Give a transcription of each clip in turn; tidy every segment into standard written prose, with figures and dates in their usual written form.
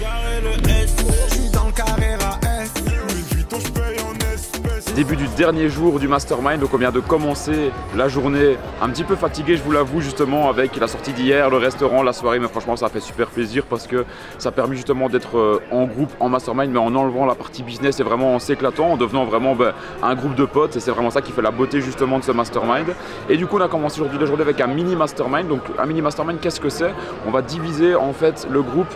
carré le S. Je suis dans le carré AS. Début du dernier jour du mastermind, donc on vient de commencer la journée un petit peu fatigué, je vous l'avoue, justement avec la sortie d'hier, le restaurant, la soirée, mais franchement ça a fait super plaisir parce que ça a permis justement d'être en groupe, en mastermind, mais en enlevant la partie business et vraiment en s'éclatant, en devenant vraiment un groupe de potes, et c'est vraiment ça qui fait la beauté justement de ce mastermind. Et du coup on a commencé aujourd'hui la journée avec un mini mastermind. Donc un mini mastermind, qu'est-ce que c'est? On va diviser en fait le groupe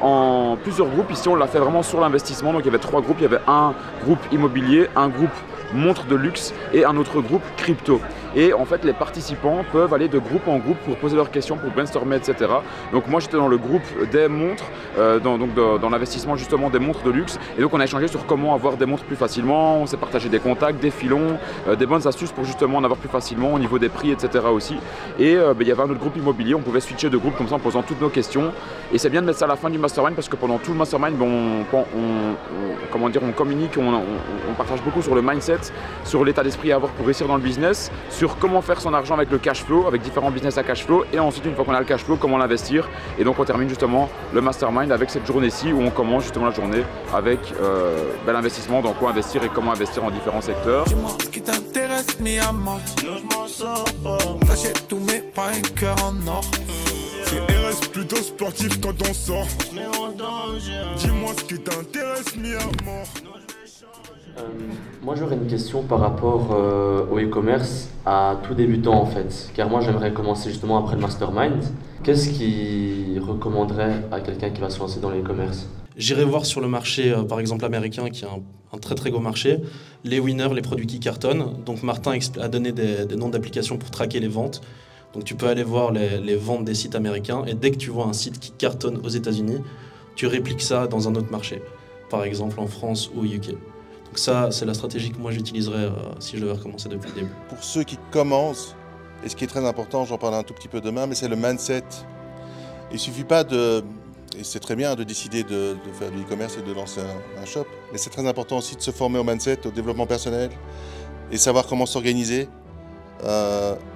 en plusieurs groupes. Ici on l'a fait vraiment sur l'investissement, donc il y avait 3 groupes, il y avait un groupe immobilier, un groupe montre de luxe et un autre groupe crypto. Et en fait les participants peuvent aller de groupe en groupe pour poser leurs questions, pour brainstormer, etc. Donc moi j'étais dans le groupe des montres, dans l'investissement justement des montres de luxe, et donc on a échangé sur comment avoir des montres plus facilement, on s'est partagé des contacts, des filons, des bonnes astuces pour justement en avoir plus facilement au niveau des prix, etc. aussi. Et il y avait un autre groupe immobilier, on pouvait switcher de groupe comme ça en posant toutes nos questions, et c'est bien de mettre ça à la fin du mastermind parce que pendant tout le mastermind on communique, on partage beaucoup sur le mindset, sur l'état d'esprit à avoir pour réussir dans le business, sur comment faire son argent avec le cash flow, avec différents business à cash flow, et ensuite une fois qu'on a le cash flow, comment l'investir. Et donc on termine justement le mastermind avec cette journée-ci où on commence justement la journée avec l'investissement, dans quoi investir et comment investir en différents secteurs. Dis-moi ce qui t'intéresse, mis à mort. Sinon je m'en sors pas. J'achète tous mes pas un cœur en or. C'est RS plutôt sportif quand on sort. Dis-moi ce qui t'intéresse, mis à mort. Moi j'aurais une question par rapport au e-commerce à tout débutant en fait, car moi j'aimerais commencer justement après le mastermind. Qu'est-ce qui recommanderait à quelqu'un qui va se lancer dans l'e-commerce? J'irai voir sur le marché par exemple américain qui est un très très gros marché, les winners, les produits qui cartonnent. Donc Martin a donné des noms d'applications pour traquer les ventes. Donc tu peux aller voir les ventes des sites américains, et dès que tu vois un site qui cartonne aux États-Unis, tu répliques ça dans un autre marché, par exemple en France ou au UK. Donc ça, c'est la stratégie que moi j'utiliserais si je devais recommencer depuis le début. Pour ceux qui commencent, et ce qui est très important, j'en parlerai un tout petit peu demain, mais c'est le mindset. Il ne suffit pas et c'est très bien de décider de faire du e-commerce et de lancer un shop, mais c'est très important aussi de se former au mindset, au développement personnel, et savoir comment s'organiser,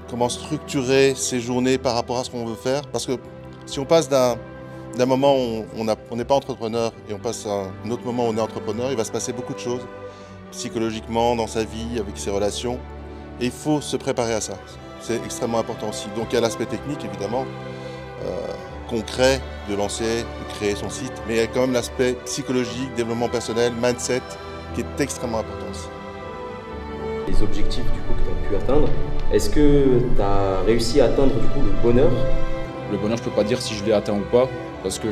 comment structurer ses journées par rapport à ce qu'on veut faire. Parce que si on passe d'un moment où on n'est pas entrepreneur et on passe à un autre moment où on est entrepreneur, il va se passer beaucoup de choses psychologiquement, dans sa vie, avec ses relations. Et il faut se préparer à ça. C'est extrêmement important aussi. Donc il y a l'aspect technique évidemment, concret de lancer, de créer son site, mais il y a quand même l'aspect psychologique, développement personnel, mindset, qui est extrêmement important aussi. Les objectifs du coup que tu as pu atteindre, est-ce que tu as réussi à atteindre du coup le bonheur? Le bonheur, je peux pas dire si je l'ai atteint ou pas, parce que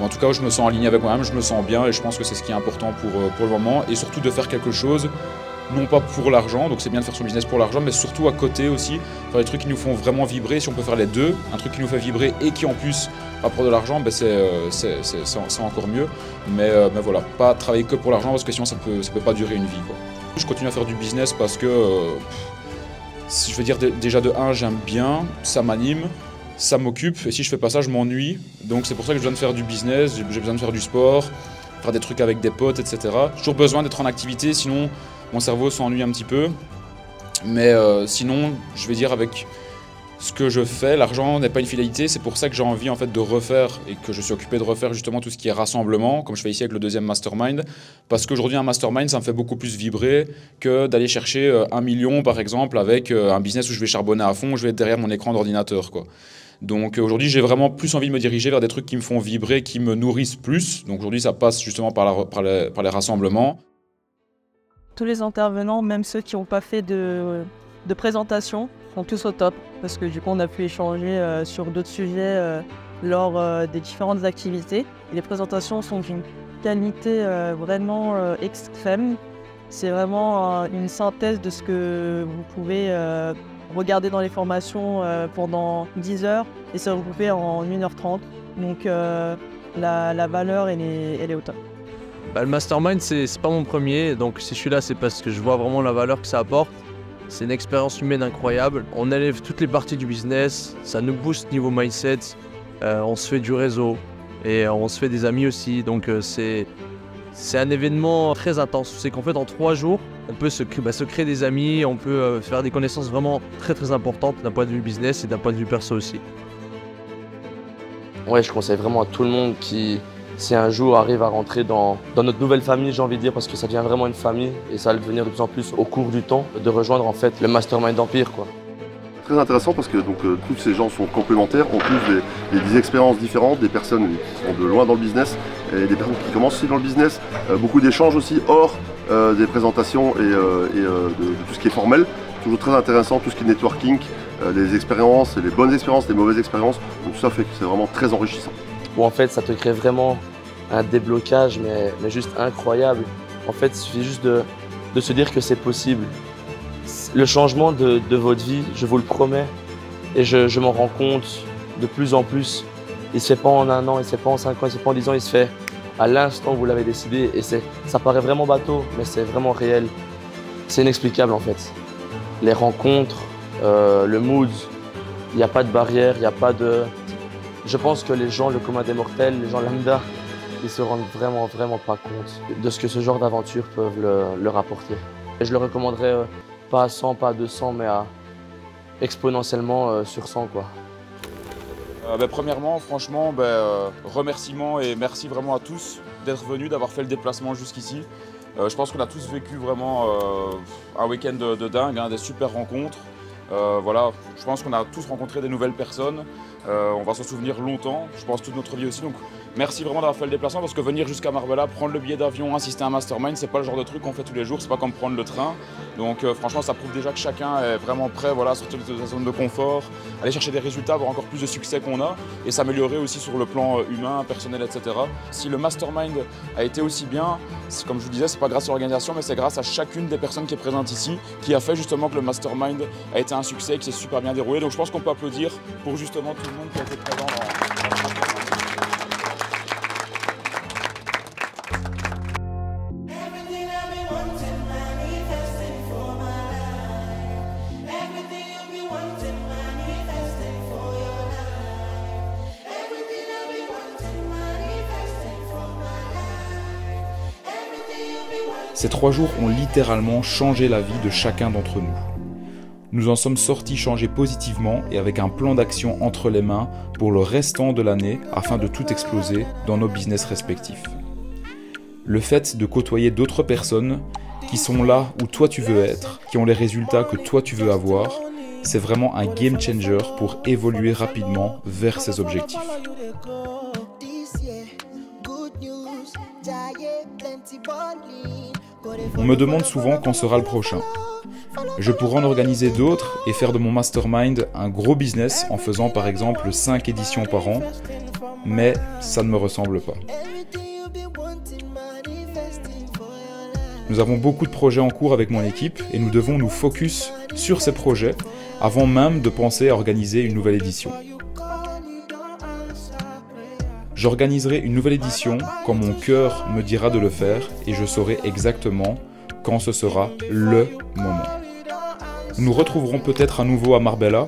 en tout cas je me sens aligné avec moi-même, je me sens bien, et je pense que c'est ce qui est important pour le moment, et surtout de faire quelque chose, non pas pour l'argent, donc c'est bien de faire son business pour l'argent, mais surtout à côté aussi, faire des trucs qui nous font vraiment vibrer. Si on peut faire les deux, un truc qui nous fait vibrer et qui en plus rapporte de l'argent, c'est encore mieux. Mais voilà, pas travailler que pour l'argent parce que sinon ça peut pas durer une vie, quoi. Je continue à faire du business parce que, je veux dire, déjà de 1, j'aime bien, ça m'anime, ça m'occupe, et si je fais pas ça, je m'ennuie. Donc c'est pour ça que j'ai besoin de faire du business, j'ai besoin de faire du sport, faire des trucs avec des potes, etc. J'ai toujours besoin d'être en activité, sinon mon cerveau s'ennuie un petit peu. Mais sinon, je vais dire, avec ce que je fais, l'argent n'est pas une finalité. C'est pour ça que j'ai envie en fait de refaire, et que je suis occupé de refaire justement tout ce qui est rassemblement, comme je fais ici avec le deuxième mastermind. Parce qu'aujourd'hui, un mastermind, ça me fait beaucoup plus vibrer que d'aller chercher 1 million, par exemple, avec un business où je vais charbonner à fond, où je vais être derrière mon écran d'ordinateur, quoi. Donc aujourd'hui, j'ai vraiment plus envie de me diriger vers des trucs qui me font vibrer, qui me nourrissent plus. Donc aujourd'hui, ça passe justement par les rassemblements. Tous les intervenants, même ceux qui n'ont pas fait de présentation, sont tous au top. Parce que du coup, on a pu échanger sur d'autres sujets lors des différentes activités. Et les présentations sont d'une qualité vraiment extrême. C'est vraiment une synthèse de ce que vous pouvez regarder dans les formations pendant 10 heures et se regrouper en 1h30. Donc la valeur, elle est au top. Le mastermind, c'est pas mon premier, donc si je suis là, c'est parce que je vois vraiment la valeur que ça apporte. C'est une expérience humaine incroyable. On élève toutes les parties du business, ça nous booste niveau mindset, on se fait du réseau et on se fait des amis aussi. Donc c'est un événement très intense. C'est qu'en fait, en 3 jours, on peut se créer des amis, on peut faire des connaissances vraiment très très importantes d'un point de vue business et d'un point de vue perso aussi. Ouais, je conseille vraiment à tout le monde qui si un jour arrive à rentrer dans notre nouvelle famille, j'ai envie de dire, parce que ça devient vraiment une famille et ça va le devenir de plus en plus au cours du temps, de rejoindre en fait le Mastermind Empire, quoi. Très intéressant parce que tous ces gens sont complémentaires, ont tous des expériences différentes, des personnes qui sont de loin dans le business et des personnes qui commencent aussi dans le business, beaucoup d'échanges aussi hors des présentations et de tout ce qui est formel, toujours très intéressant, tout ce qui est networking, les expériences, les bonnes expériences, les mauvaises expériences, donc tout ça fait que c'est vraiment très enrichissant. Où en fait ça te crée vraiment un déblocage mais juste incroyable. En fait il suffit juste de se dire que c'est possible. Le changement de votre vie, je vous le promets, et je m'en rends compte de plus en plus. Il ne se fait pas en 1 an, il ne se fait pas en 5 ans, il ne se fait pas en 10 ans, il se fait à l'instant où vous l'avez décidé. Et ça paraît vraiment bateau, mais c'est vraiment réel. C'est inexplicable en fait. Les rencontres, le mood, il n'y a pas de barrière, il n'y a pas de... Je pense que les gens, le commun des mortels, les gens lambda, ils se rendent vraiment pas compte de ce que ce genre d'aventures peuvent leur apporter. Et je le recommanderais pas à 100, pas à 200, mais à exponentiellement sur 100, quoi. Premièrement, franchement, remerciements et merci vraiment à tous d'être venus, d'avoir fait le déplacement jusqu'ici. Je pense qu'on a tous vécu vraiment un week-end de dingue, hein, des super rencontres. Voilà, je pense qu'on a tous rencontré des nouvelles personnes. On va s'en souvenir longtemps, je pense toute notre vie aussi. Donc merci vraiment d'avoir fait le déplacement parce que venir jusqu'à Marbella, prendre le billet d'avion, assister à un mastermind, c'est pas le genre de truc qu'on fait tous les jours, c'est pas comme prendre le train. Donc franchement ça prouve déjà que chacun est vraiment prêt, voilà, à sortir de sa zone de confort, aller chercher des résultats, avoir encore plus de succès qu'on a et s'améliorer aussi sur le plan humain, personnel, etc. Si le mastermind a été aussi bien, comme je vous disais, c'est pas grâce à l'organisation mais c'est grâce à chacune des personnes qui est présente ici qui a fait justement que le mastermind a été un succès, qui s'est super bien déroulé. Donc je pense qu'on peut applaudir pour justement tout le monde qui a été présent dans Ces 3 jours ont littéralement changé la vie de chacun d'entre nous. Nous en sommes sortis changés positivement et avec un plan d'action entre les mains pour le restant de l'année afin de tout exploser dans nos business respectifs. Le fait de côtoyer d'autres personnes qui sont là où toi tu veux être, qui ont les résultats que toi tu veux avoir, c'est vraiment un game changer pour évoluer rapidement vers ces objectifs. On me demande souvent quand sera le prochain. Je pourrais en organiser d'autres et faire de mon mastermind un gros business en faisant par exemple 5 éditions par an, mais ça ne me ressemble pas. Nous avons beaucoup de projets en cours avec mon équipe et nous devons nous focus sur ces projets avant même de penser à organiser une nouvelle édition. J'organiserai une nouvelle édition quand mon cœur me dira de le faire et je saurai exactement quand ce sera le moment. Nous nous retrouverons peut-être à nouveau à Marbella,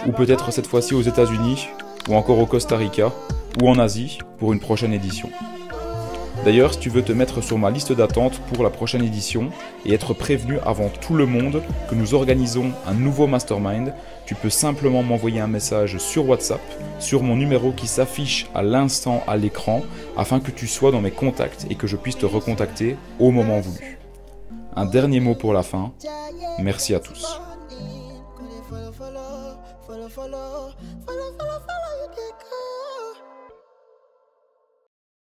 ou peut-être cette fois-ci aux États-Unis, ou encore au Costa Rica, ou en Asie pour une prochaine édition. D'ailleurs, si tu veux te mettre sur ma liste d'attente pour la prochaine édition et être prévenu avant tout le monde que nous organisons un nouveau mastermind, tu peux simplement m'envoyer un message sur WhatsApp, sur mon numéro qui s'affiche à l'instant à l'écran, afin que tu sois dans mes contacts et que je puisse te recontacter au moment voulu. Un dernier mot pour la fin, merci à tous. Follow, you get